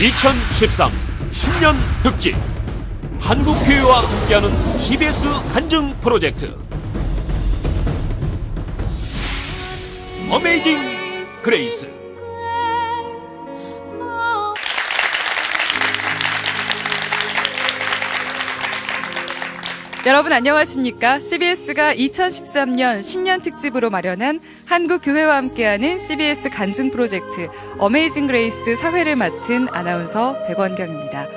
2013 신년 특집 한국교회와 함께하는 CBS 간증 프로젝트 어메이징 그레이스. 여러분 안녕하십니까? CBS가 2013년 신년 특집으로 마련한 한국교회와 함께하는 CBS 간증 프로젝트 어메이징 그레이스 사회를 맡은 아나운서 백원경입니다.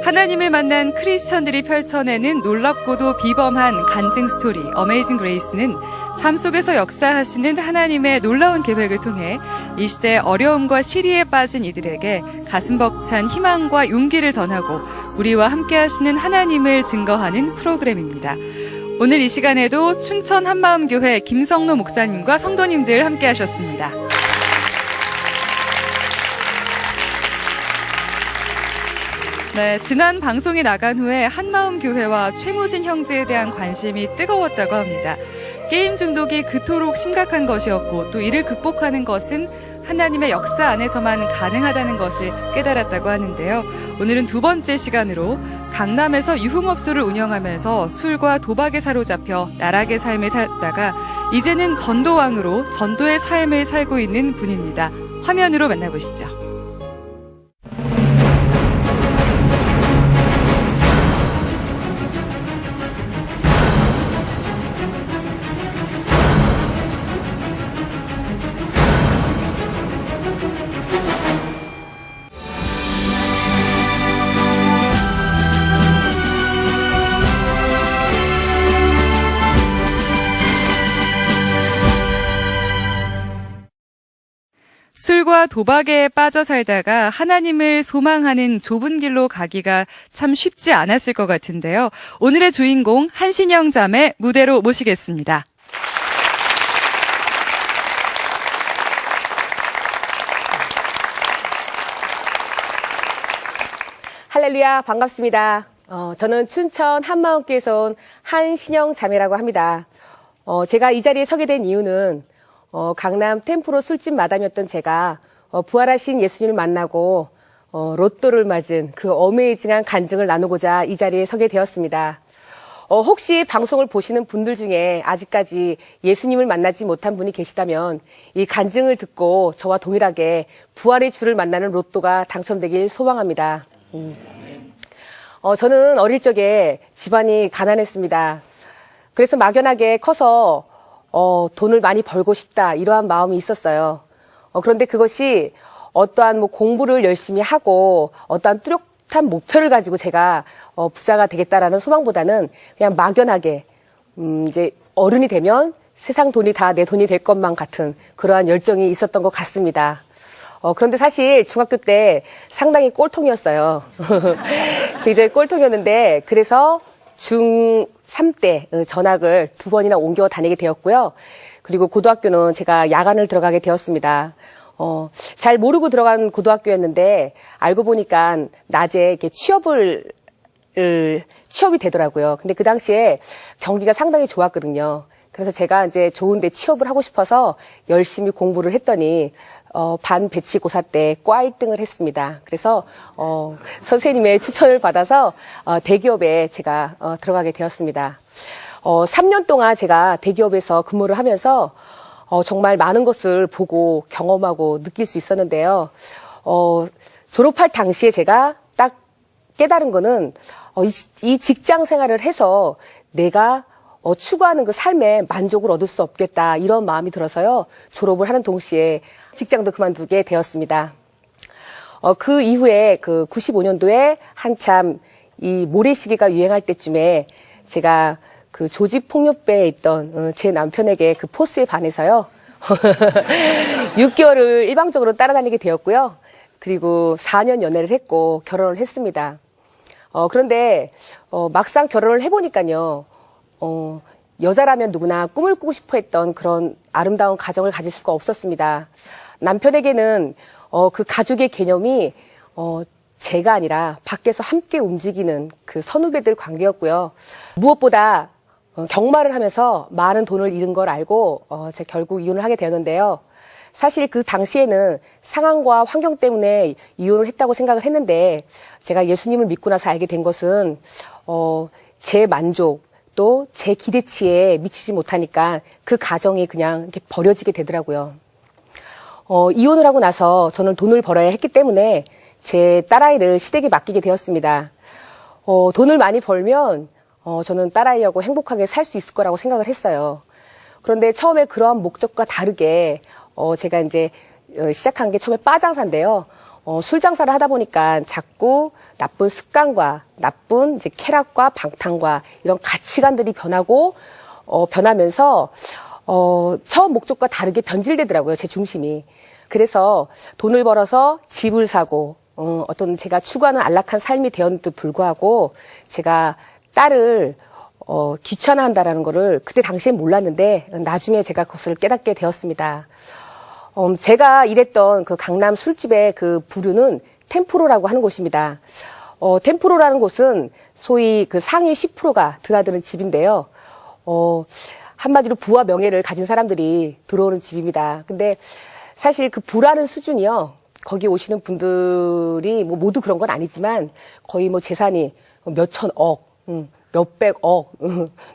하나님을 만난 크리스천들이 펼쳐내는 놀랍고도 비범한 간증 스토리 어메이징 그레이스는 삶 속에서 역사하시는 하나님의 놀라운 계획을 통해 이 시대의 어려움과 시리에 빠진 이들에게 가슴 벅찬 희망과 용기를 전하고 우리와 함께 하시는 하나님을 증거하는 프로그램입니다. 오늘 이 시간에도 춘천 한마음교회 김성노 목사님과 성도님들 함께 하셨습니다. 네, 지난 방송이 나간 후에 한마음교회와 최무진 형제에 대한 관심이 뜨거웠다고 합니다. 게임 중독이 그토록 심각한 것이었고 또 이를 극복하는 것은 하나님의 역사 안에서만 가능하다는 것을 깨달았다고 하는데요. 오늘은 두 번째 시간으로 강남에서 유흥업소를 운영하면서 술과 도박에 사로잡혀 나락의 삶을 살다가 이제는 전도왕으로 전도의 삶을 살고 있는 분입니다. 화면으로 만나보시죠. 술과 도박에 빠져 살다가 하나님을 소망하는 좁은 길로 가기가 참 쉽지 않았을 것 같은데요. 오늘의 주인공 한신영 자매 무대로 모시겠습니다. 할렐루야, 반갑습니다. 저는 춘천 한마음교회에서 온 한신영 자매라고 합니다. 제가 이 자리에 서게 된 이유는 강남 템프로 술집 마담이었던 제가 부활하신 예수님을 만나고 로또를 맞은 그 어메이징한 간증을 나누고자 이 자리에 서게 되었습니다. 혹시 방송을 보시는 분들 중에 아직까지 예수님을 만나지 못한 분이 계시다면 이 간증을 듣고 저와 동일하게 부활의 주를 만나는 로또가 당첨되길 소망합니다. 저는 어릴 적에 집안이 가난했습니다. 그래서 막연하게 커서 돈을 많이 벌고 싶다 이러한 마음이 있었어요. 그런데 그것이 어떠한 공부를 열심히 하고 어떠한 뚜렷한 목표를 가지고 제가 부자가 되겠다라는 소망보다는 그냥 막연하게 이제 어른이 되면 세상 돈이 다 내 돈이 될 것만 같은 그러한 열정이 있었던 것 같습니다. 그런데 사실 중학교 때 상당히 꼴통이었어요. 굉장히 꼴통이었는데 그래서 중3 때 전학을 2번이나 옮겨 다니게 되었고요. 그리고 고등학교는 제가 야간을 들어가게 되었습니다. 잘 모르고 들어간 고등학교였는데 알고 보니까 낮에 이렇게 취업이 되더라고요. 근데 그 당시에 경기가 상당히 좋았거든요. 그래서 제가 이제 좋은데 취업을 하고 싶어서 열심히 공부를 했더니 반 배치고사 때 과 1등을 했습니다. 그래서 선생님의 추천을 받아서 대기업에 제가 들어가게 되었습니다. 3년 동안 제가 대기업에서 근무를 하면서 정말 많은 것을 보고 경험하고 느낄 수 있었는데요. 졸업할 당시에 제가 딱 깨달은 거는 이 직장 생활을 해서 내가 추구하는 그 삶에 만족을 얻을 수 없겠다 이런 마음이 들어서요. 졸업을 하는 동시에 직장도 그만두게 되었습니다. 그 이후에 그 95년도에 한참 이 모래시계가 유행할 때쯤에 제가 그 조직폭력배에 있던 제 남편에게 그 포스에 반해서요. 6개월을 일방적으로 따라다니게 되었고요. 그리고 4년 연애를 했고 결혼을 했습니다. 그런데 막상 결혼을 해보니까요. 여자라면 누구나 꿈을 꾸고 싶어 했던 그런 아름다운 가정을 가질 수가 없었습니다. 남편에게는 그 가족의 개념이 제가 아니라 밖에서 함께 움직이는 그 선후배들 관계였고요. 무엇보다 경마를 하면서 많은 돈을 잃은 걸 알고 제가 결국 이혼을 하게 되었는데요. 사실 그 당시에는 상황과 환경 때문에 이혼을 했다고 생각을 했는데 제가 예수님을 믿고 나서 알게 된 것은 제 만족 또 제 기대치에 미치지 못하니까 그 가정이 그냥 이렇게 버려지게 되더라고요. 이혼을 하고 나서 저는 돈을 벌어야 했기 때문에 제 딸아이를 시댁에 맡기게 되었습니다. 돈을 많이 벌면 저는 딸아이하고 행복하게 살 수 있을 거라고 생각을 했어요. 그런데 처음에 그런 목적과 다르게 제가 이제 시작한 게 처음에 바 장사인데요. 술 장사를 하다 보니까 자꾸 나쁜 습관과 나쁜 이제 쾌락과 방탕과 이런 가치관들이 변하면서 처음 목적과 다르게 변질되더라고요, 제 중심이. 그래서 돈을 벌어서 집을 사고 어떤 제가 추구하는 안락한 삶이 되었는데도 불구하고 제가 딸을 귀찮아한다라는 거를 그때 당시엔 몰랐는데 나중에 제가 그것을 깨닫게 되었습니다. 제가 일했던 그 강남 술집의 그 부류는 템프로라고 하는 곳입니다. 템프로라는 곳은 소위 그 상위 10%가 드나드는 집인데요. 한마디로 부와 명예를 가진 사람들이 들어오는 집입니다. 근데 사실 그 부라는 수준이요. 거기 오시는 분들이 뭐 모두 그런 건 아니지만 거의 뭐 재산이 몇천억, 몇백억,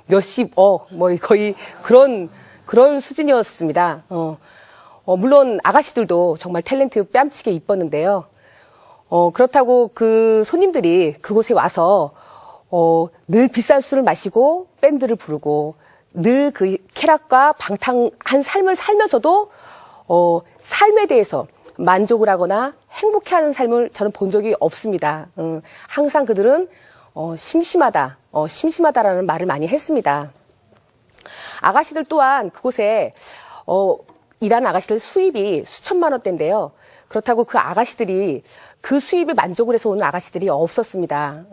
몇십억, 뭐 거의 그런 수준이었습니다. 물론 아가씨들도 정말 탤런트 뺨치게 이뻤는데요. 그렇다고 그 손님들이 그곳에 와서 늘 비싼 술을 마시고 밴드를 부르고 늘 그 쾌락과 방탕한 삶을 살면서도 삶에 대해서 만족을 하거나 행복해하는 삶을 저는 본 적이 없습니다. 항상 그들은 심심하다라는 말을 많이 했습니다. 아가씨들 또한 그곳에 일하는 아가씨들 수입이 수천만 원대인데요. 그렇다고 그 아가씨들이 그 수입에 만족을 해서 오는 아가씨들이 없었습니다.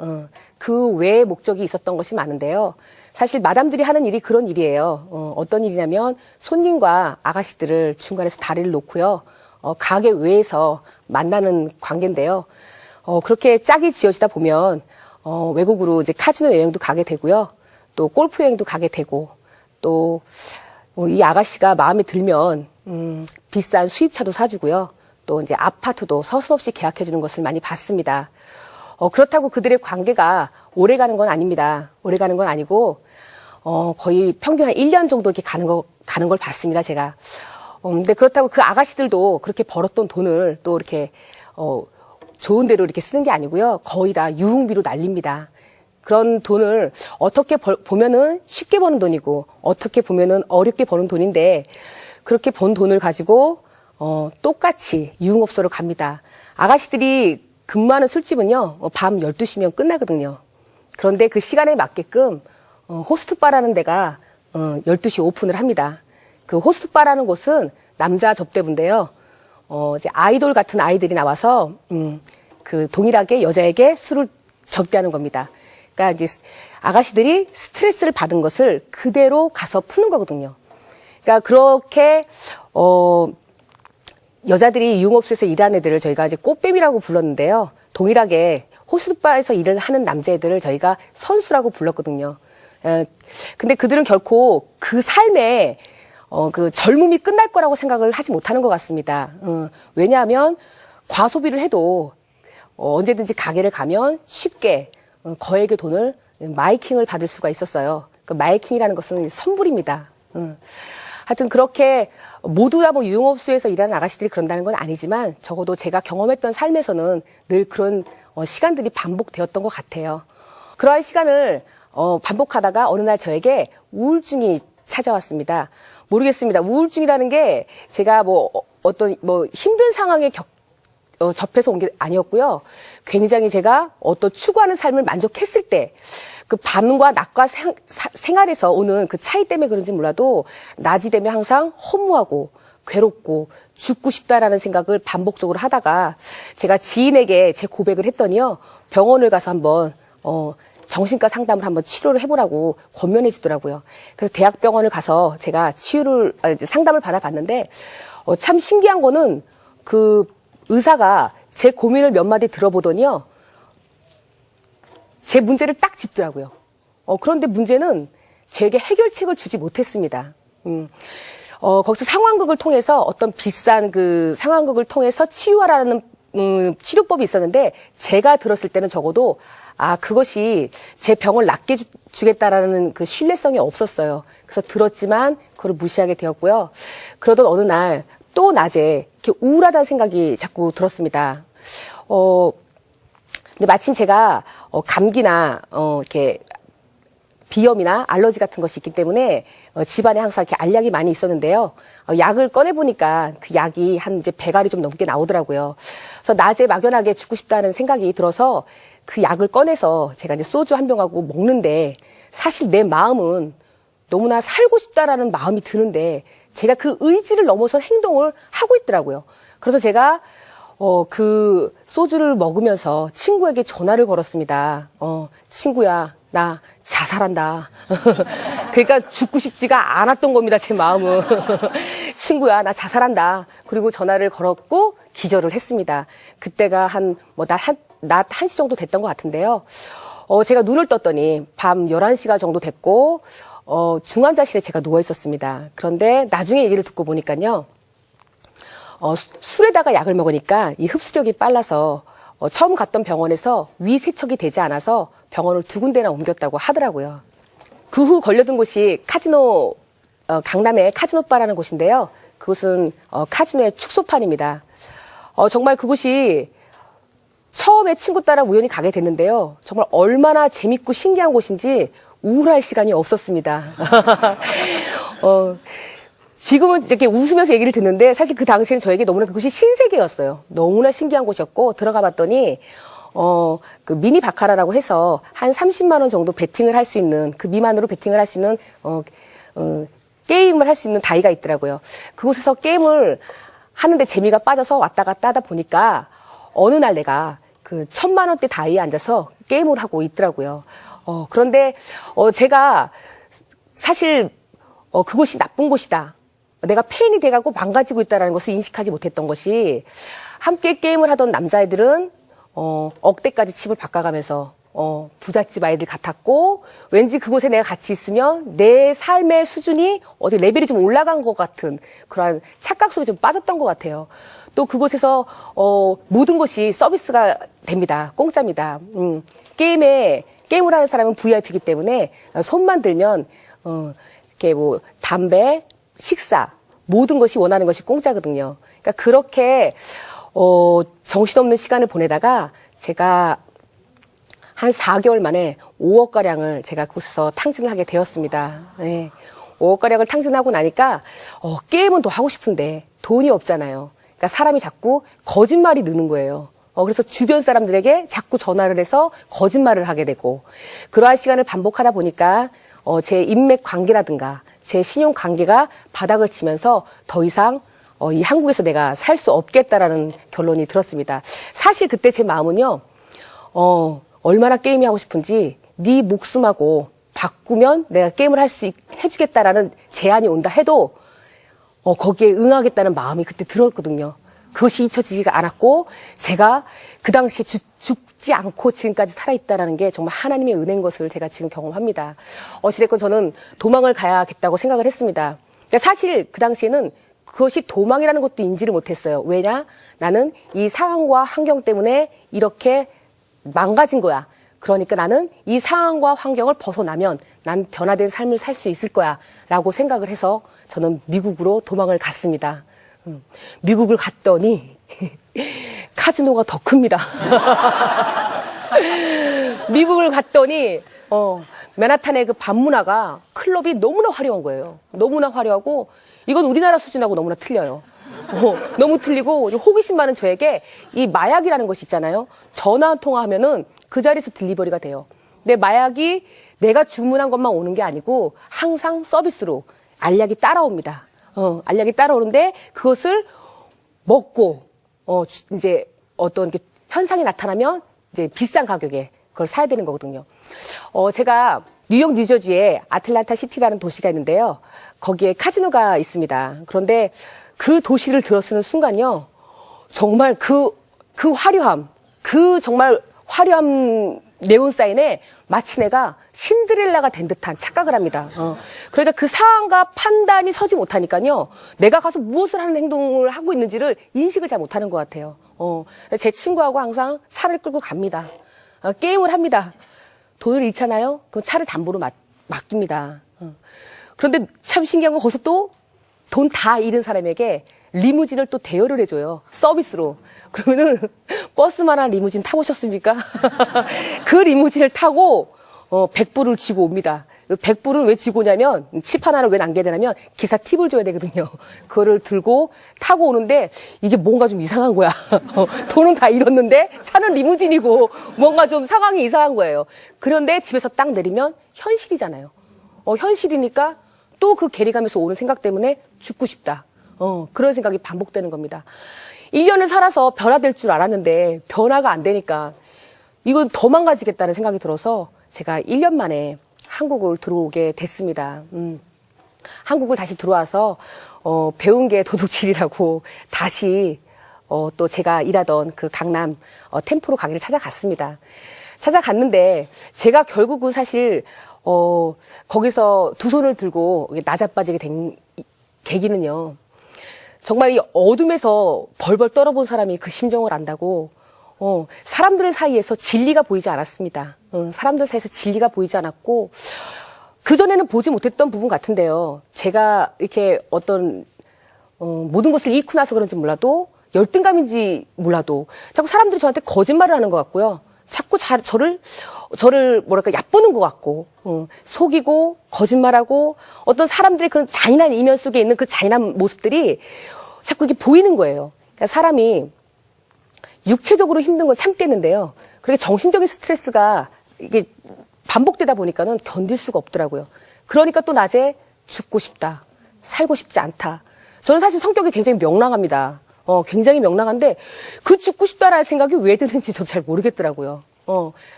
그 외의 목적이 있었던 것이 많은데요. 사실 마담들이 하는 일이 그런 일이에요. 어떤 일이냐면 손님과 아가씨들을 중간에서 다리를 놓고요. 가게 외에서 만나는 관계인데요. 그렇게 짝이 지어지다 보면 외국으로 이제 카지노 여행도 가게 되고요. 또 골프 여행도 가게 되고 또 이 아가씨가 마음에 들면 비싼 수입차도 사주고요. 또 이제 아파트도 서슴없이 계약해주는 것을 많이 봤습니다. 그렇다고 그들의 관계가 오래가는 건 아닙니다. 오래가는 건 아니고 거의 평균 한 1년 정도 이렇게 가는 걸 봤습니다, 제가. 근데 그렇다고 그 아가씨들도 그렇게 벌었던 돈을 또 이렇게 좋은 데로 이렇게 쓰는 게 아니고요. 거의 다 유흥비로 날립니다. 그런 돈을 어떻게 보면은 쉽게 버는 돈이고 어떻게 보면은 어렵게 버는 돈인데 그렇게 번 돈을 가지고 똑같이 유흥업소로 갑니다. 아가씨들이 근무하는 술집은요, 밤 12시면 끝나거든요. 그런데 그 시간에 맞게끔 호스트바라는 데가 12시 오픈을 합니다. 그 호스트바라는 곳은 남자 접대부인데요. 이제 아이돌 같은 아이들이 나와서 그 동일하게 여자에게 술을 접대하는 겁니다. 그러니까 이제 아가씨들이 스트레스를 받은 것을 그대로 가서 푸는 거거든요. 그러니까 그렇게 여자들이 유흥업소에서 일하는 애들을 저희가 이제 꽃뱀이라고 불렀는데요. 동일하게 호스트바에서 일을 하는 남자애들을 저희가 선수라고 불렀거든요. 근데 그들은 결코 그 삶에 그 젊음이 끝날 거라고 생각을 하지 못하는 것 같습니다. 왜냐하면 과소비를 해도 언제든지 가게를 가면 쉽게 거액의 돈을 마이킹을 받을 수가 있었어요. 그 마이킹이라는 것은 선불입니다. 하여튼 그렇게 모두 다 뭐 유흥업소에서 일하는 아가씨들이 그런다는 건 아니지만 적어도 제가 경험했던 삶에서는 늘 그런 시간들이 반복되었던 것 같아요. 그러한 시간을 반복하다가 어느 날 저에게 우울증이 찾아왔습니다. 모르겠습니다. 우울증이라는 게 제가 어떤 힘든 상황에 접해서 온 게 아니었고요. 굉장히 제가 어떤 추구하는 삶을 만족했을 때 그 밤과 낮과 생활에서 오는 그 차이 때문에 그런지 몰라도 낮이 되면 항상 허무하고 괴롭고 죽고 싶다라는 생각을 반복적으로 하다가 제가 지인에게 제 고백을 했더니요. 병원을 가서 한번 정신과 상담을 한번 치료를 해보라고 권면해 주더라고요. 그래서 대학병원을 가서 제가 상담을 받아봤는데 참 신기한 거는 그 의사가 제 고민을 몇 마디 들어보더니요. 제 문제를 딱 짚더라고요. 그런데 문제는 제게 해결책을 주지 못했습니다. 거기서 상황극을 통해서 어떤 비싼 그 상황극을 통해서 치유하라는 치료법이 있었는데 제가 들었을 때는 적어도 그것이 제 병을 낫게 주겠다라는 그 신뢰성이 없었어요. 그래서 들었지만 그걸 무시하게 되었고요. 그러던 어느 날 또 낮에 이렇게 우울하다는 생각이 자꾸 들었습니다. 근데 마침 제가 감기나 이렇게 비염이나 알러지 같은 것이 있기 때문에 집안에 항상 이렇게 알약이 많이 있었는데요. 약을 꺼내 보니까 그 약이 한 이제 100알이 좀 넘게 나오더라고요. 그래서 낮에 막연하게 죽고 싶다는 생각이 들어서 그 약을 꺼내서 제가 이제 소주 한 병하고 먹는데 사실 내 마음은 너무나 살고 싶다라는 마음이 드는데 제가 그 의지를 넘어선 행동을 하고 있더라고요. 그래서 제가 그 소주를 먹으면서 친구에게 전화를 걸었습니다. 친구야, 나 자살한다. 그러니까 죽고 싶지가 않았던 겁니다, 제 마음은. 친구야, 나 자살한다. 그리고 전화를 걸었고 기절을 했습니다. 그때가 낮 1시 정도 됐던 것 같은데요. 제가 눈을 떴더니 밤 11시가 정도 됐고, 중환자실에 제가 누워 있었습니다. 그런데 나중에 얘기를 듣고 보니까요. 술에다가 약을 먹으니까 이 흡수력이 빨라서 처음 갔던 병원에서 위 세척이 되지 않아서 병원을 2군데나 옮겼다고 하더라고요. 그 후 걸려든 곳이 카지노, 강남의 카지노바라는 곳인데요. 그곳은 카지노의 축소판입니다. 정말 그곳이 처음에 친구 따라 우연히 가게 됐는데요. 정말 얼마나 재밌고 신기한 곳인지 우울할 시간이 없었습니다. 지금은 이렇게 웃으면서 얘기를 듣는데 사실 그 당시에는 저에게 너무나 그곳이 신세계였어요. 너무나 신기한 곳이었고 들어가 봤더니 그 미니 바카라라고 해서 한 30만 원 정도 베팅을 할 수 있는 그 미만으로 베팅을 할 수 있는 게임을 할 수 있는 다이가 있더라고요. 그곳에서 게임을 하는데 재미가 빠져서 왔다 갔다 하다 보니까 어느 날 내가 그 1,000만 원대 다이에 앉아서 게임을 하고 있더라고요. 그런데 제가 사실 그곳이 나쁜 곳이다. 내가 폐인이 돼가고 망가지고 있다는 것을 인식하지 못했던 것이 함께 게임을 하던 남자애들은 억대까지 칩을 바꿔가면서 부잣집 아이들 같았고 왠지 그곳에 내가 같이 있으면 내 삶의 수준이 어디 레벨이 좀 올라간 것 같은 그런 착각 속에 좀 빠졌던 것 같아요. 또 그곳에서 모든 것이 서비스가 됩니다. 공짜입니다. 게임을 하는 사람은 VIP이기 때문에 손만 들면 이렇게 뭐 담배, 식사 모든 것이 원하는 것이 공짜거든요. 그러니까 그렇게 정신없는 시간을 보내다가 제가 한 4개월 만에 5억가량을 제가 그곳에서 탕진을 하게 되었습니다. 네. 5억가량을 탕진하고 나니까 게임은 더 하고 싶은데 돈이 없잖아요. 그러니까 사람이 자꾸 거짓말이 느는 거예요. 그래서 주변 사람들에게 자꾸 전화를 해서 거짓말을 하게 되고 그러한 시간을 반복하다 보니까 제 인맥 관계라든가 제 신용 관계가 바닥을 치면서 더 이상 이 한국에서 내가 살 수 없겠다라는 결론이 들었습니다. 사실 그때 제 마음은요. 얼마나 게임이 하고 싶은지 네 목숨하고 바꾸면 내가 게임을 해주겠다라는 제안이 온다 해도 거기에 응하겠다는 마음이 그때 들었거든요. 그것이 잊혀지지가 않았고 제가 그 당시에 죽지 않고 지금까지 살아있다는 게 정말 하나님의 은혜인 것을 제가 지금 경험합니다. 어찌됐건 저는 도망을 가야겠다고 생각을 했습니다. 그러니까 사실 그 당시에는 그것이 도망이라는 것도 인지를 못했어요. 왜냐? 나는 이 상황과 환경 때문에 이렇게 망가진 거야. 그러니까 나는 이 상황과 환경을 벗어나면 난 변화된 삶을 살 수 있을 거야 라고 생각을 해서 저는 미국으로 도망을 갔습니다. 미국을 갔더니 카지노가 더 큽니다. 미국을 갔더니 맨하탄의 그 밤문화가 클럽이 너무나 화려한 거예요. 너무나 화려하고 이건 우리나라 수준하고 너무나 틀려요. 너무 틀리고 호기심 많은 저에게 이 마약이라는 것이 있잖아요. 전화 통화하면은 그 자리에서 딜리버리가 돼요. 근데 마약이 내가 주문한 것만 오는 게 아니고 항상 서비스로 알약이 따라옵니다. 알약이 따라오는데 그것을 먹고 이제 어떤 현상이 나타나면 이제 비싼 가격에 그걸 사야 되는 거거든요. 제가 뉴욕, 뉴저지에 아틀란타 시티라는 도시가 있는데요. 거기에 카지노가 있습니다. 그런데 그 도시를 들어서는 순간요. 정말 그 화려함, 그 정말 화려함 네온 사인에 마치 내가 신데렐라가 된 듯한 착각을 합니다. 그러니까 그 상황과 판단이 서지 못하니까요. 내가 가서 무엇을 하는 행동을 하고 있는지를 인식을 잘 못하는 것 같아요. 제 친구하고 항상 차를 끌고 갑니다. 게임을 합니다. 돈을 잃잖아요. 그럼 차를 담보로 맡깁니다. 그런데 참 신기한 건 거기서 또 돈 다 잃은 사람에게 리무진을 또 대여를 해줘요. 서비스로. 그러면은 버스만한 리무진 타보셨습니까? 그 리무진을 타고 100불을 지고 옵니다. 100불은 왜 지고 오냐면 칩 하나를 왜 남겨야 되냐면 기사 팁을 줘야 되거든요. 그거를 들고 타고 오는데 이게 뭔가 좀 이상한 거야. 돈은 다 잃었는데 차는 리무진이고 뭔가 좀 상황이 이상한 거예요. 그런데 집에서 딱 내리면 현실이잖아요. 현실이니까 또 그 괴리감에서 오는 생각 때문에 죽고 싶다. 그런 생각이 반복되는 겁니다. 1년을 살아서 변화될 줄 알았는데 변화가 안 되니까 이거 더 망가지겠다는 생각이 들어서 제가 1년 만에 한국을 들어오게 됐습니다. 한국을 다시 들어와서 배운 게 도둑질이라고 다시 또 제가 일하던 그 강남 템포로 가게를 찾아갔습니다. 찾아갔는데 제가 결국은 사실 거기서 두 손을 들고 나자빠지게 된 계기는요. 정말 이 어둠에서 벌벌 떨어본 사람이 그 심정을 안다고 사람들 사이에서 진리가 보이지 않았습니다. 사람들 사이에서 진리가 보이지 않았고 그전에는 보지 못했던 부분 같은데요. 제가 이렇게 어떤 모든 것을 잃고 나서 그런지 몰라도 열등감인지 몰라도 자꾸 사람들이 저한테 거짓말을 하는 것 같고요. 자꾸 저를 뭐랄까 얕보는 것 같고 속이고 거짓말하고 어떤 사람들의 그 잔인한 이면 속에 있는 그 잔인한 모습들이 자꾸 이게 보이는 거예요. 그러니까 사람이 육체적으로 힘든 건 참겠는데요. 그렇게 정신적인 스트레스가 이게 반복되다 보니까는 견딜 수가 없더라고요. 그러니까 또 낮에 죽고 싶다, 살고 싶지 않다. 저는 사실 성격이 굉장히 명랑합니다. 굉장히 명랑한데 그 죽고 싶다라는 생각이 왜 드는지 저도 잘 모르겠더라고요.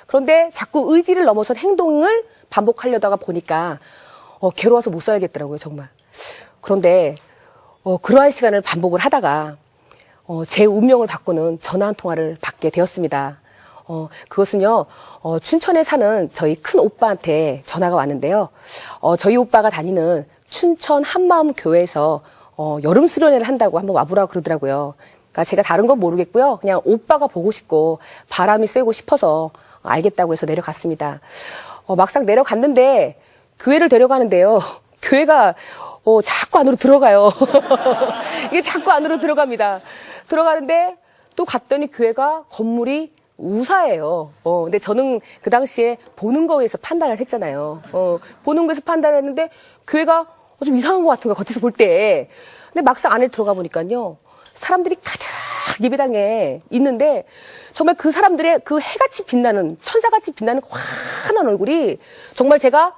그런데 자꾸 의지를 넘어선 행동을 반복하려다가 보니까 괴로워서 못 살겠더라고요, 정말. 그런데 그러한 시간을 반복을 하다가 제 운명을 바꾸는 전화 한 통화를 받게 되었습니다. 그것은요, 춘천에 사는 저희 큰 오빠한테 전화가 왔는데요. 저희 오빠가 다니는 춘천 한마음 교회에서 여름 수련회를 한다고 한번 와보라고 그러더라고요. 그러니까 제가 다른 건 모르겠고요. 그냥 오빠가 보고 싶고 바람이 쐬고 싶어서 알겠다고 해서 내려갔습니다. 막상 내려갔는데 교회를 데려가는데요. 교회가 자꾸 안으로 들어가요. 이게 자꾸 안으로 들어갑니다. 들어가는데 또 갔더니 교회가 건물이 우사예요. 근데 저는 그 당시에 보는 거에서 판단을 했잖아요. 보는 거에서 판단을 했는데 교회가 좀 이상한 것 같은 거 겉에서 볼 때. 근데 막상 안에 들어가 보니까요. 사람들이 가득 예배당에 있는데 정말 그 사람들의 그 해같이 빛나는 천사같이 빛나는 환한 얼굴이 정말 제가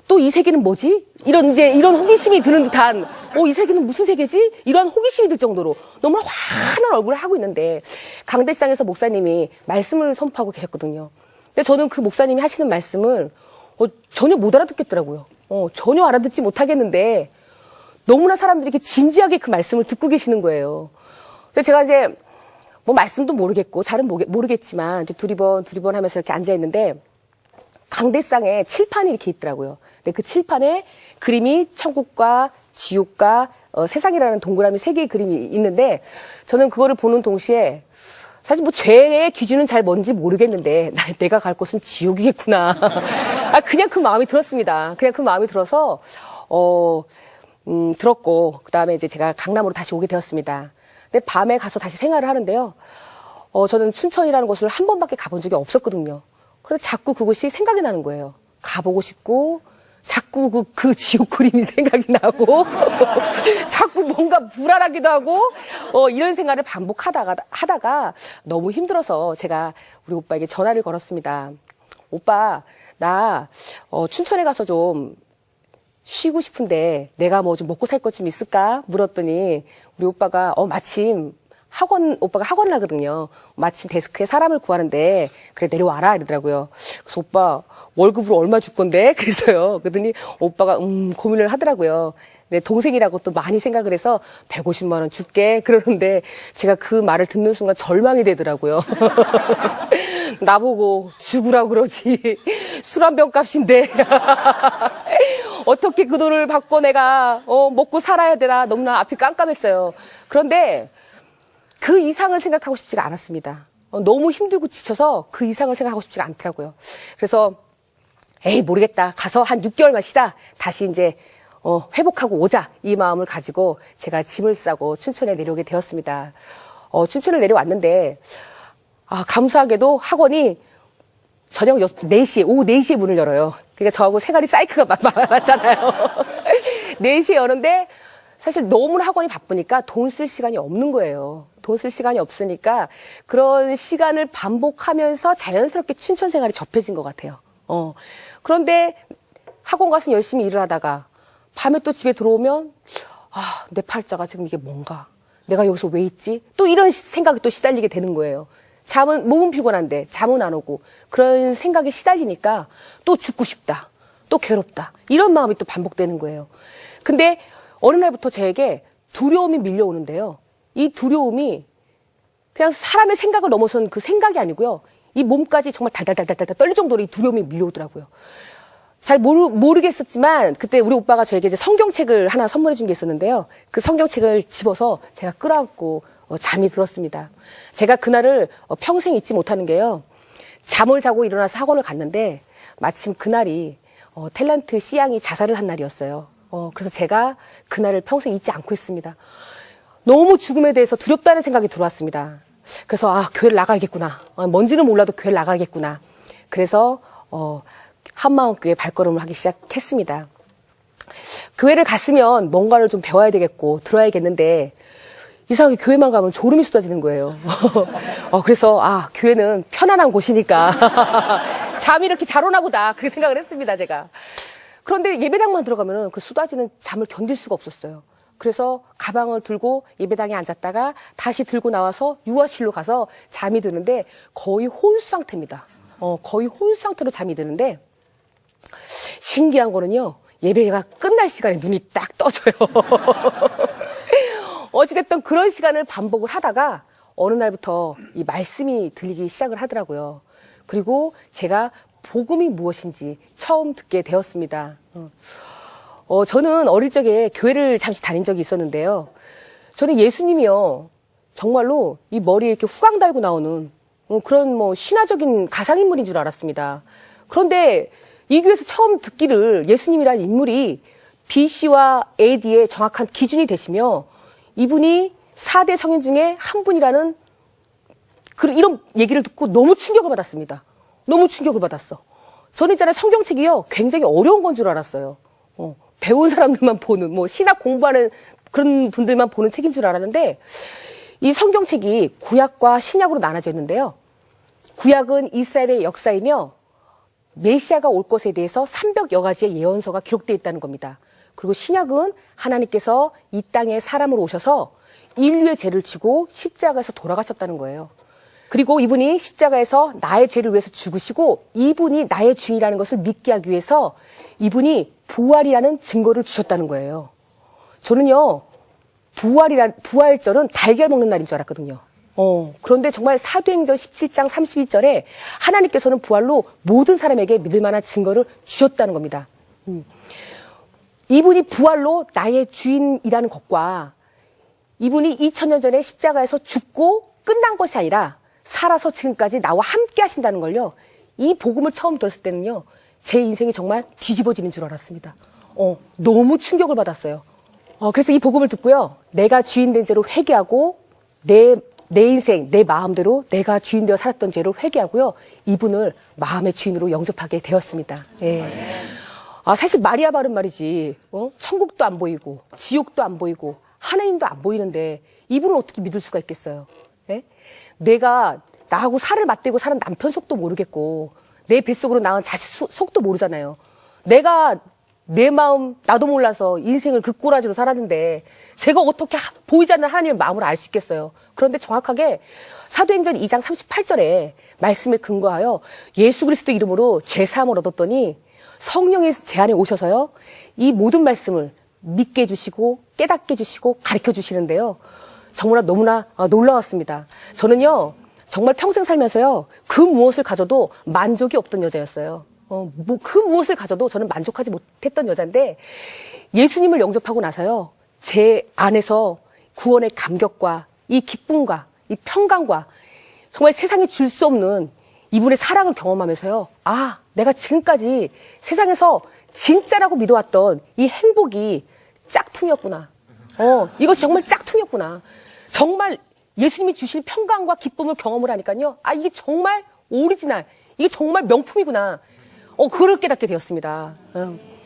또 이 세계는 뭐지? 이런 호기심이 드는 듯한 이 세계는 무슨 세계지? 이런 호기심이 들 정도로 너무나 환한 얼굴을 하고 있는데 강대상에서 목사님이 말씀을 선포하고 계셨거든요. 근데 저는 그 목사님이 하시는 말씀을 전혀 못 알아듣겠더라고요. 전혀 알아듣지 못하겠는데 너무나 사람들이 이렇게 진지하게 그 말씀을 듣고 계시는 거예요. 근데 제가 이제 뭐 말씀도 모르겠고 잘은 모르겠지만 이제 두리번 하면서 이렇게 앉아 있는데 강대상에 칠판이 이렇게 있더라고요. 근데 그 칠판에 그림이 천국과 지옥과 세상이라는 동그라미 3개의 그림이 있는데 저는 그거를 보는 동시에 사실 뭐 죄의 기준은 잘 뭔지 모르겠는데 내가 갈 곳은 지옥이겠구나. 그냥 그 마음이 들었습니다. 그냥 그 마음이 들어서 들었고 그다음에 이제 제가 강남으로 다시 오게 되었습니다. 근데 밤에 가서 다시 생활을 하는데요. 저는 춘천이라는 곳을 한 번밖에 가본 적이 없었거든요. 그래서 자꾸 그곳이 생각이 나는 거예요. 가보고 싶고 자꾸 그 지옥 그림이 생각이 나고 자꾸 뭔가 불안하기도 하고 이런 생각을 반복하다가 너무 힘들어서 제가 우리 오빠에게 전화를 걸었습니다. 오빠 나 춘천에 가서 좀 쉬고 싶은데 내가 뭐 좀 먹고 살 것 좀 있을까? 물었더니 우리 오빠가 마침 오빠가 학원을 하거든요. 마침 데스크에 사람을 구하는데 그래 내려와라 이러더라고요. 그래서 오빠 월급으로 얼마 줄 건데? 그래서요. 그러더니 오빠가 고민을 하더라고요. 내 동생이라고 또 많이 생각을 해서 150만 원 줄게 그러는데 제가 그 말을 듣는 순간 절망이 되더라고요. 나보고 죽으라고 그러지. 술 한 병 값인데 어떻게 그 돈을 받고 내가 먹고 살아야 되나 너무나 앞이 깜깜했어요. 그런데 그 이상을 생각하고 싶지가 않았습니다. 너무 힘들고 지쳐서 그 이상을 생각하고 싶지가 않더라고요. 그래서 에이 모르겠다. 가서 한 6개월만 쉬다 다시 이제 회복하고 오자 이 마음을 가지고 제가 짐을 싸고 춘천에 내려오게 되었습니다. 춘천을 내려왔는데 감사하게도 학원이 저녁 4시에 오후 4시에 문을 열어요. 그러니까 저하고 생활이 사이클가 맞잖아요. 4시에 여는데 사실 너무나 학원이 바쁘니까 돈 쓸 시간이 없는 거예요. 돈 쓸 시간이 없으니까 그런 시간을 반복하면서 자연스럽게 춘천 생활이 접해진 것 같아요. 그런데 학원 가서 열심히 일을 하다가 밤에 또 집에 들어오면 내 팔자가 지금 이게 뭔가 내가 여기서 왜 있지? 또 이런 생각이 또 시달리게 되는 거예요. 몸은 피곤한데 잠은 안 오고 그런 생각에 시달리니까 또 죽고 싶다. 또 괴롭다. 이런 마음이 또 반복되는 거예요. 근데 어느 날부터 저에게 두려움이 밀려오는데요. 이 두려움이 그냥 사람의 생각을 넘어선 그 생각이 아니고요. 이 몸까지 정말 달달달달달 떨릴 정도로 이 두려움이 밀려오더라고요. 잘 모르겠었지만 그때 우리 오빠가 저에게 이제 성경책을 하나 선물해 준 게 있었는데요. 그 성경책을 집어서 제가 끌어안고 잠이 들었습니다. 제가 그날을 평생 잊지 못하는 게요. 잠을 자고 일어나서 학원을 갔는데 마침 그날이 탤런트 씨양이 자살을 한 날이었어요. 그래서 제가 그날을 평생 잊지 않고 있습니다. 너무 죽음에 대해서 두렵다는 생각이 들어왔습니다. 그래서 교회를 나가야겠구나. 뭔지는 몰라도 교회를 나가야겠구나. 그래서 한마음교회 발걸음을 하기 시작했습니다. 교회를 갔으면 뭔가를 좀 배워야 되겠고 들어야겠는데 이상하게 교회만 가면 졸음이 쏟아지는 거예요. 그래서 교회는 편안한 곳이니까 잠이 이렇게 잘 오나 보다 그렇게 생각을 했습니다. 제가. 그런데 예배당만 들어가면 그 쏟아지는 잠을 견딜 수가 없었어요. 그래서 가방을 들고 예배당에 앉았다가 다시 들고 나와서 유아실로 가서 잠이 드는데 거의 혼수 상태입니다. 거의 혼수 상태로 잠이 드는데 신기한 거는요. 예배가 끝날 시간에 눈이 딱 떠져요. 어찌됐든 그런 시간을 반복을 하다가 어느 날부터 이 말씀이 들리기 시작을 하더라고요. 그리고 제가 복음이 무엇인지 처음 듣게 되었습니다. 저는 어릴 적에 교회를 잠시 다닌 적이 있었는데요. 저는 예수님이요. 정말로 이 머리에 이렇게 후광 달고 나오는 그런 신화적인 가상인물인 줄 알았습니다. 그런데 이 교회에서 처음 듣기를 예수님이라는 인물이 BC와 AD의 정확한 기준이 되시며 이분이 4대 성인 중에 한 분이라는 이런 얘기를 듣고 너무 충격을 받았습니다. 너무 충격을 받았어. 저는 있잖아요. 성경책이요. 굉장히 어려운 건 줄 알았어요. 배운 사람들만 보는, 신학 공부하는 그런 분들만 보는 책인 줄 알았는데 이 성경책이 구약과 신약으로 나눠져 있는데요. 구약은 이스라엘의 역사이며 메시아가 올 것에 대해서 300여 가지의 예언서가 기록되어 있다는 겁니다. 그리고 신약은 하나님께서 이 땅에 사람으로 오셔서 인류의 죄를 지고 십자가에서 돌아가셨다는 거예요. 그리고 이분이 십자가에서 나의 죄를 위해서 죽으시고 이분이 나의 주인이라는 것을 믿게 하기 위해서 이분이 부활이라는 증거를 주셨다는 거예요. 저는요, 부활절은 달걀 먹는 날인 줄 알았거든요. 그런데 정말 사도행전 17장 32절에 하나님께서는 부활로 모든 사람에게 믿을 만한 증거를 주셨다는 겁니다. 이분이 부활로 나의 주인이라는 것과 이분이 2000년 전에 십자가에서 죽고 끝난 것이 아니라 살아서 지금까지 나와 함께 하신다는 걸요. 이 복음을 처음 들었을 때는요. 제 인생이 정말 뒤집어지는 줄 알았습니다. 너무 충격을 받았어요. 그래서 이 복음을 듣고요. 내가 주인된 죄로 회개하고 내 인생, 내 마음대로 내가 주인되어 살았던 죄를 회개하고요. 이분을 마음의 주인으로 영접하게 되었습니다. 예. 사실 말이야 바른 말이지. 천국도 안 보이고 지옥도 안 보이고 하나님도 안 보이는데 이분을 어떻게 믿을 수가 있겠어요. 예? 내가 나하고 살을 맞대고 사는 남편 속도 모르겠고 내 뱃속으로 낳은 자식 속도 모르잖아요. 내가 내 마음 나도 몰라서 인생을 그 꼬라지로 살았는데 제가 어떻게 보이지 않는 하나님의 마음을 알 수 있겠어요. 그런데 정확하게 사도행전 2장 38절에 말씀에 근거하여 예수 그리스도 이름으로 죄사함을 얻었더니 성령이 제 안에 오셔서요. 이 모든 말씀을 믿게 해주시고 깨닫게 해주시고 가르쳐 주시는데요. 정말 너무나 놀라웠습니다. 저는요 정말 평생 살면서요 그 무엇을 가져도 만족이 없던 여자였어요. 그 무엇을 가져도 저는 만족하지 못했던 여자인데 예수님을 영접하고 나서요 제 안에서 구원의 감격과 이 기쁨과 이 평강과 정말 세상이 줄 수 없는 이분의 사랑을 경험하면서요. 아, 내가 지금까지 세상에서 진짜라고 믿어왔던 이 행복이 짝퉁이었구나. 이것이 정말 짝퉁이었구나. 정말 예수님이 주신 평강과 기쁨을 경험을 하니까요. 아, 이게 정말 오리지널, 이게 정말 명품이구나. 그걸 깨닫게 되었습니다.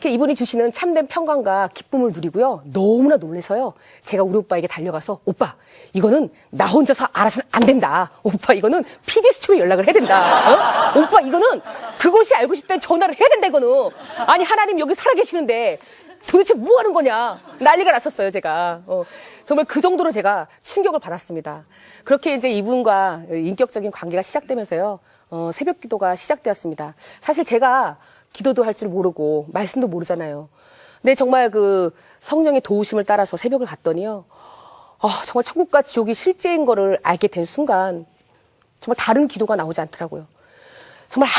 이분이 주시는 참된 평강과 기쁨을 누리고요. 너무나 놀라서요. 제가 우리 오빠에게 달려가서 오빠 이거는 나 혼자서 알아서는 안 된다. 오빠 이거는 PD수첩에 연락을 해야 된다. 오빠 이거는 그것이 알고 싶다는 전화를 해야 된다 이거는. 아니 하나님 여기 살아계시는데 도대체 뭐 하는 거냐. 난리가 났었어요 제가. 정말 그 정도로 제가 충격을 받았습니다. 그렇게 이제 이분과 인격적인 관계가 시작되면서요. 새벽 기도가 시작되었습니다. 사실 제가 기도도 할 줄 모르고 말씀도 모르잖아요. 근데 정말 그 성령의 도우심을 따라서 새벽을 갔더니요. 정말 천국과 지옥이 실제인 거를 알게 된 순간 정말 다른 기도가 나오지 않더라고요. 정말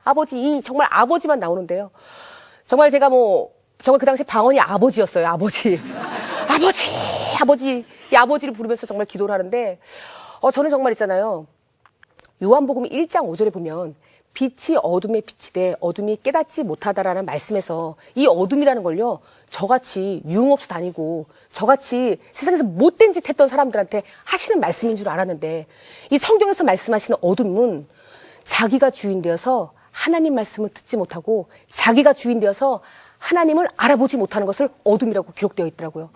아버지, 정말 아버지만 나오는데요. 정말 제가 정말 그 당시 방언이 아버지였어요. 아버지. 이 아버지를 부르면서 정말 기도를 하는데 저는 정말 있잖아요. 요한복음 1장 5절에 보면 빛이 어둠에 빛이 돼 어둠이 깨닫지 못하다라는 말씀에서 이 어둠이라는 걸요. 저같이 유흥업소 다니고 저같이 세상에서 못된 짓 했던 사람들한테 하시는 말씀인 줄 알았는데 이 성경에서 말씀하시는 어둠은 자기가 주인 되어서 하나님 말씀을 듣지 못하고 자기가 주인 되어서 하나님을 알아보지 못하는 것을 어둠이라고 기록되어 있더라고요.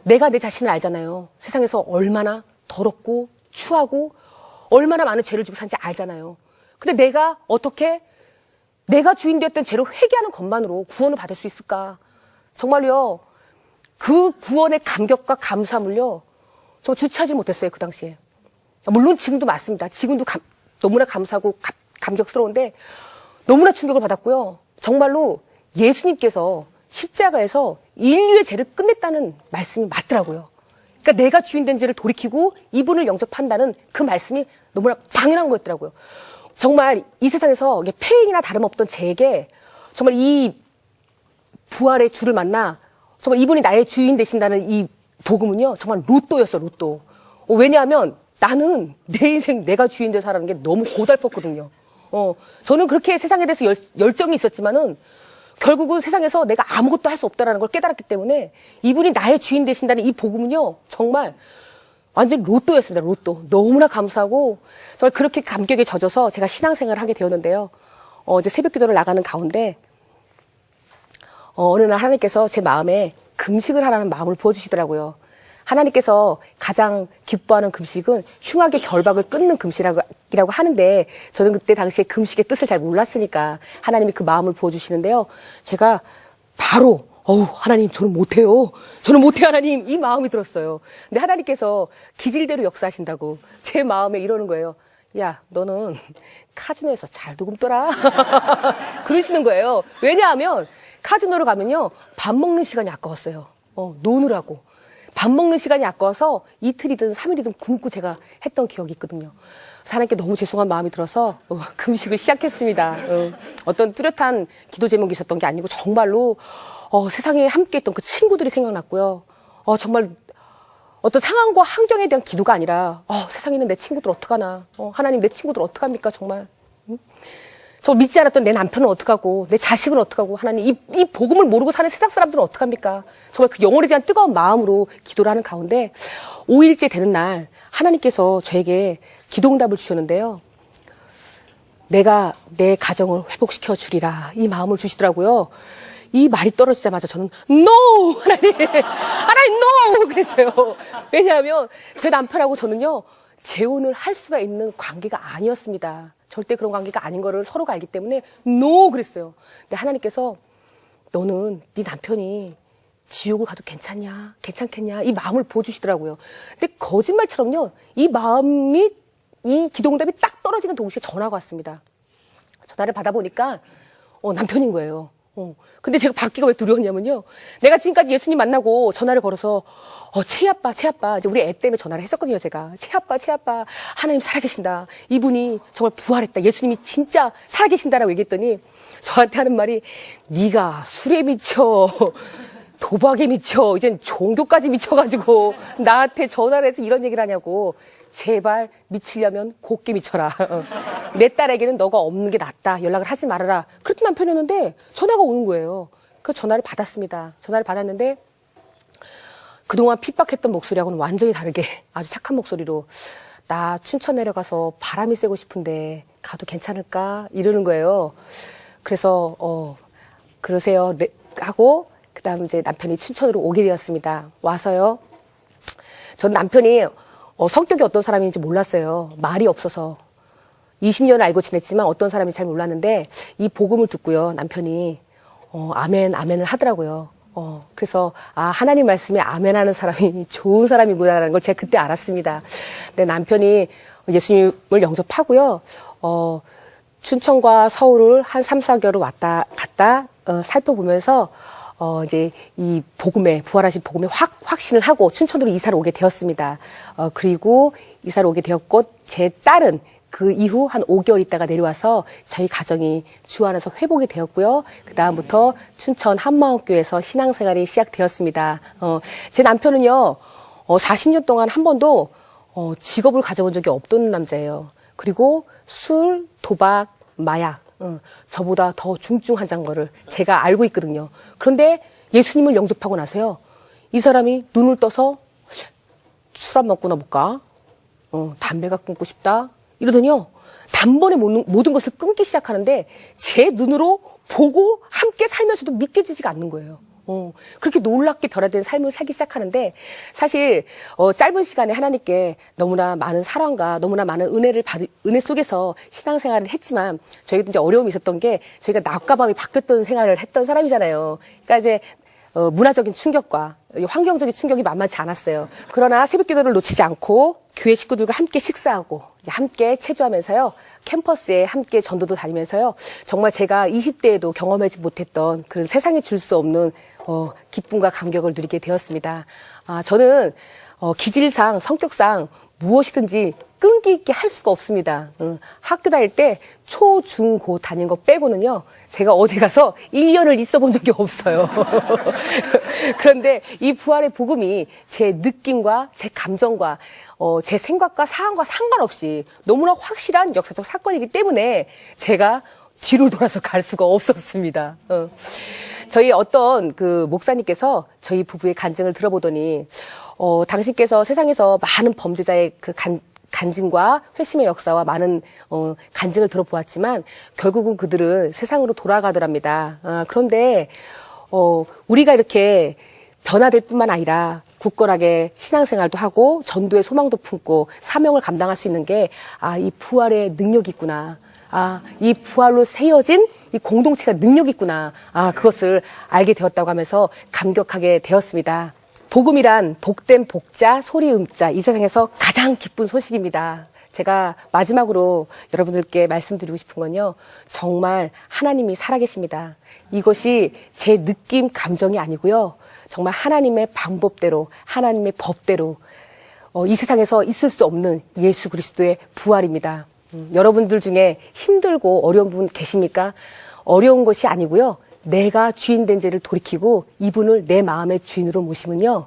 내가 내 자신을 알잖아요. 세상에서 얼마나 더럽고 추하고 얼마나 많은 죄를 지고 산지 알잖아요. 근데 내가 어떻게 내가 주인 되었던 죄를 회개하는 것만으로 구원을 받을 수 있을까? 정말요. 그 구원의 감격과 감사함을요. 저 주체하지 못했어요. 그 당시에. 물론 지금도 맞습니다. 지금도 너무나 감사하고 감격스러운데 너무나 충격을 받았고요. 정말로 예수님께서 십자가에서 인류의 죄를 끝냈다는 말씀이 맞더라고요. 그러니까 내가 주인 된 죄를 돌이키고 이분을 영접한다는 그 말씀이 너무나 당연한 거였더라고요. 정말 이 세상에서 폐인이나 다름없던 제게 정말 이 부활의 주를 만나 정말 이분이 나의 주인 되신다는 이 복음은요. 정말 로또였어요. 로또. 왜냐하면 나는 내 인생 내가 주인 돼서 살아가는 게 너무 고달팠거든요. 저는 그렇게 세상에 대해서 열정이 있었지만은 결국은 세상에서 내가 아무것도 할 수 없다는 걸 깨달았기 때문에 이분이 나의 주인 되신다는 이 복음은요. 정말 완전 로또였습니다. 로또. 너무나 감사하고 정말 그렇게 감격에 젖어서 제가 신앙생활을 하게 되었는데요. 이제 새벽 기도를 나가는 가운데 어느 날 하나님께서 제 마음에 금식을 하라는 마음을 부어주시더라고요. 하나님께서 가장 기뻐하는 금식은 흉악의 결박을 끊는 금식이라고 하는데 저는 그때 당시에 금식의 뜻을 잘 몰랐으니까 하나님이 그 마음을 부어주시는데요. 제가 바로 하나님 저는 못해요. 하나님 이 마음이 들었어요. 근데 하나님께서 기질대로 역사하신다고 제 마음에 이러는 거예요. 야 너는 카지노에서 잘 도금떠라. 그러시는 거예요. 왜냐하면 카지노로 가면요. 밥 먹는 시간이 아까웠어요. 노느라고. 밥 먹는 시간이 아까워서 이틀이든 3일이든 굶고 제가 했던 기억이 있거든요. 하나님께 너무 죄송한 마음이 들어서 금식을 시작했습니다. 어떤 뚜렷한 기도 제목이 있었던 게 아니고 정말로 세상에 함께했던 그 친구들이 생각났고요. 정말 어떤 상황과 환경에 대한 기도가 아니라 세상에 있는 내 친구들 어떡하나. 하나님 내 친구들 어떡합니까 정말. 저 믿지 않았던 내 남편은 어떡하고 내 자식은 어떡하고 하나님 이 복음을 모르고 사는 세상 사람들은 어떡합니까. 정말 그 영혼에 대한 뜨거운 마음으로 기도를 하는 가운데 5일째 되는 날 하나님께서 저에게 기도응답을 주셨는데요. 내가 내 가정을 회복시켜 주리라 이 마음을 주시더라고요. 이 말이 떨어지자마자 저는 NO! 하나님 NO! 그랬어요. 왜냐하면 제 남편하고 저는요. 재혼을 할 수가 있는 관계가 아니었습니다. 절대 그런 관계가 아닌 거를 서로가 알기 때문에 NO! 그랬어요. 근데 하나님께서 너는 네 남편이 지옥을 가도 괜찮겠냐 이 마음을 보여주시더라고요. 근데 거짓말처럼요. 이 마음이 이 기도응답이 딱 떨어지는 동시에 전화가 왔습니다. 전화를 받아보니까 남편인 거예요. 근데 제가 받기가 왜 두려웠냐면요. 내가 지금까지 예수님 만나고 전화를 걸어서, 채 아빠. 이제 우리 애 때문에 전화를 했었거든요, 제가. 채 아빠. 하나님 살아계신다. 이분이 정말 부활했다. 예수님이 진짜 살아계신다라고 얘기했더니 저한테 하는 말이, 네가 술에 미쳐. 도박에 미쳐. 이젠 종교까지 미쳐가지고 나한테 전화를 해서 이런 얘기를 하냐고. 제발 미치려면 곱게 미쳐라. 내 딸에게는 너가 없는 게 낫다. 연락을 하지 말아라. 그랬던 남편이었는데 전화가 오는 거예요. 그 전화를 받았습니다. 전화를 받았는데 그동안 핍박했던 목소리하고는 완전히 다르게 아주 착한 목소리로 나 춘천 내려가서 바람이 쐬고 싶은데 가도 괜찮을까? 이러는 거예요. 그래서 그러세요 하고 그다음 이제 남편이 춘천으로 오게 되었습니다. 와서요. 전 남편이 성격이 어떤 사람인지 몰랐어요. 말이 없어서. 20년을 알고 지냈지만 어떤 사람인지 잘 몰랐는데 이 복음을 듣고요. 남편이 아멘을 하더라고요. 그래서 하나님 말씀에 아멘하는 사람이 좋은 사람이구나라는 걸 제가 그때 알았습니다. 근데 남편이 예수님을 영접하고요. 춘천과 서울을 한 3, 4개월을 왔다 갔다 살펴보면서 이제 이 복음에, 부활하신 복음에 확신을 하고 춘천으로 이사를 오게 되었습니다. 그리고 이사를 오게 되었고, 제 딸은 그 이후 한 5개월 있다가 내려와서 저희 가정이 주 안에서 회복이 되었고요. 그다음부터 춘천 한마음교회에서 신앙생활이 시작되었습니다. 제 남편은요, 40년 동안 한 번도 직업을 가져본 적이 없던 남자예요. 그리고 술, 도박, 마약, 저보다 더 중증환자인 거를 제가 알고 있거든요. 그런데 예수님을 영접하고 나서요, 이 사람이 눈을 떠서 술 안 먹고나 볼까? 담배가 끊고 싶다? 이러더니요, 단번에 모든 것을 끊기 시작하는데 제 눈으로 보고 함께 살면서도 믿겨지지가 않는 거예요. 그렇게 놀랍게 변화된 삶을 살기 시작하는데, 사실 짧은 시간에 하나님께 너무나 많은 사랑과 너무나 많은 은혜 속에서 신앙생활을 했지만 저희도 이제 어려움이 있었던 게, 저희가 낮과 밤이 바뀌었던 생활을 했던 사람이잖아요. 그러니까 이제 문화적인 충격과 환경적인 충격이 만만치 않았어요. 그러나 새벽기도를 놓치지 않고 교회 식구들과 함께 식사하고 이제 함께 체조하면서요, 캠퍼스에 함께 전도도 다니면서요, 정말 제가 20대에도 경험하지 못했던 그런 세상에 줄 수 없는 기쁨과 감격을 누리게 되었습니다. 저는 기질상, 성격상 무엇이든지 끈기 있게 할 수가 없습니다. 학교 다닐 때 초, 중, 고 다닌 거 빼고는요, 제가 어디 가서 1년을 있어 본 적이 없어요. 그런데 이 부활의 복음이 제 느낌과 제 감정과 제 생각과 상황과 상관없이 너무나 확실한 역사적 사건이기 때문에 제가 뒤로 돌아서 갈 수가 없었습니다. 저희 어떤 그 목사님께서 저희 부부의 간증을 들어보더니, 당신께서 세상에서 많은 범죄자의 그 간증과 회심의 역사와 많은 간증을 들어보았지만 결국은 그들은 세상으로 돌아가더랍니다. 그런데 우리가 이렇게 변화될 뿐만 아니라 굳건하게 신앙생활도 하고 전도의 소망도 품고 사명을 감당할 수 있는 게, 이 부활의 능력이 있구나. 이 부활로 세워진 이 공동체가 능력이 있구나. 그것을 알게 되었다고 하면서 감격하게 되었습니다. 복음이란 복된 복자, 소리 음자, 이 세상에서 가장 기쁜 소식입니다. 제가 마지막으로 여러분들께 말씀드리고 싶은 건요, 정말 하나님이 살아계십니다. 이것이 제 느낌, 감정이 아니고요, 정말 하나님의 방법대로, 하나님의 법대로 이 세상에서 있을 수 없는 예수 그리스도의 부활입니다. 여러분들 중에 힘들고 어려운 분 계십니까? 어려운 것이 아니고요, 내가 주인 된 죄를 돌이키고 이분을 내 마음의 주인으로 모시면요,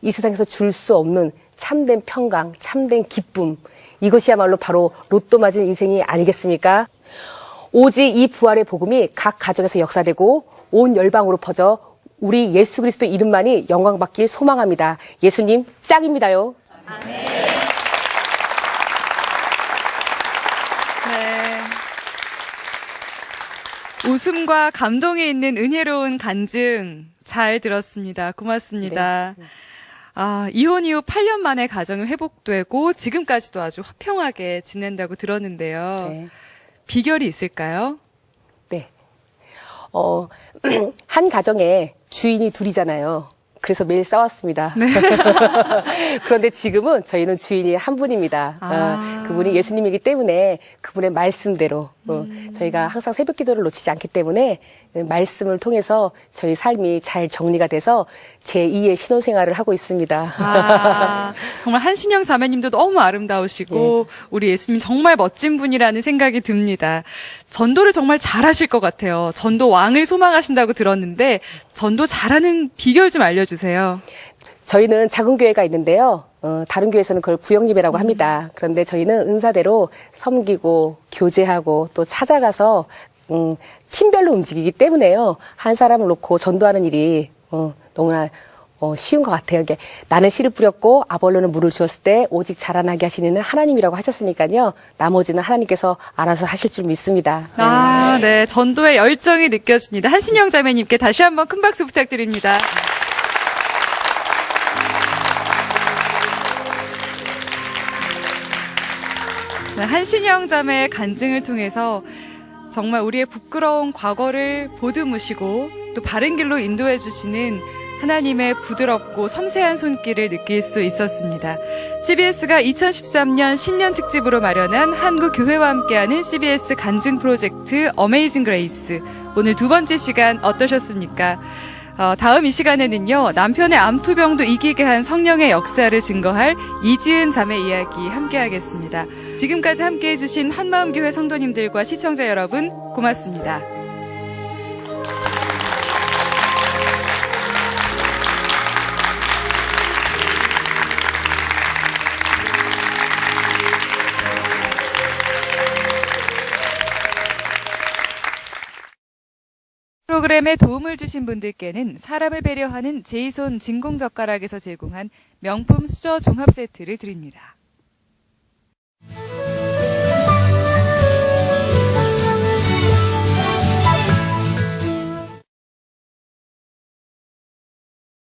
이 세상에서 줄 수 없는 참된 평강, 참된 기쁨, 이것이야말로 바로 로또 맞은 인생이 아니겠습니까? 오직 이 부활의 복음이 각 가정에서 역사되고 온 열방으로 퍼져 우리 예수 그리스도 이름만이 영광받길 소망합니다. 예수님 짱입니다요. 아멘. 네. 웃음과 감동이 있는 은혜로운 간증 잘 들었습니다. 고맙습니다. 네. 이혼 이후 8년 만에 가정이 회복되고 지금까지도 아주 화평하게 지낸다고 들었는데요. 네. 비결이 있을까요? 네. 한 가정에 주인이 둘이잖아요. 그래서 매일 싸웠습니다. 네. 그런데 지금은 저희는 주인이 한 분입니다. 그분이 예수님이기 때문에 그분의 말씀대로 저희가 항상 새벽 기도를 놓치지 않기 때문에 말씀을 통해서 저희 삶이 잘 정리가 돼서 제2의 신혼생활을 하고 있습니다. 아, 정말 한신영 자매님도 너무 아름다우시고 우리 예수님 정말 멋진 분이라는 생각이 듭니다. 전도를 정말 잘하실 것 같아요. 전도 왕을 소망하신다고 들었는데 전도 잘하는 비결 좀 알려주세요. 저희는 작은 교회가 있는데요. 다른 교회에서는 그걸 구역예배라고 합니다. 그런데 저희는 은사대로 섬기고 교제하고 또 찾아가서 팀별로 움직이기 때문에요. 한 사람을 놓고 전도하는 일이 너무나 쉬운 것 같아요. 이게 나는 씨를 뿌렸고 아볼로는 물을 주었을 때 오직 자라나게 하시는 이는 하나님이라고 하셨으니까요. 나머지는 하나님께서 알아서 하실 줄 믿습니다. 아, 네. 전도의 열정이 느껴집니다. 한신영 자매님께 다시 한번 큰 박수 부탁드립니다. 네, 한신영 자매의 간증을 통해서 정말 우리의 부끄러운 과거를 보듬으시고 또 바른 길로 인도해 주시는 하나님의 부드럽고 섬세한 손길을 느낄 수 있었습니다. CBS가 2013년 신년 특집으로 마련한 한국 교회와 함께하는 CBS 간증 프로젝트 어메이징 그레이스. 오늘 두 번째 시간 어떠셨습니까? 다음 이 시간에는요, 남편의 암투병도 이기게 한 성령의 역사를 증거할 이지은 자매 이야기 함께하겠습니다. 지금까지 함께해주신 한마음교회 성도님들과 시청자 여러분 고맙습니다. 프로그램에 도움을 주신 분들께는 사람을 배려하는 제이손 진공젓가락에서 제공한 명품 수저 종합 세트를 드립니다.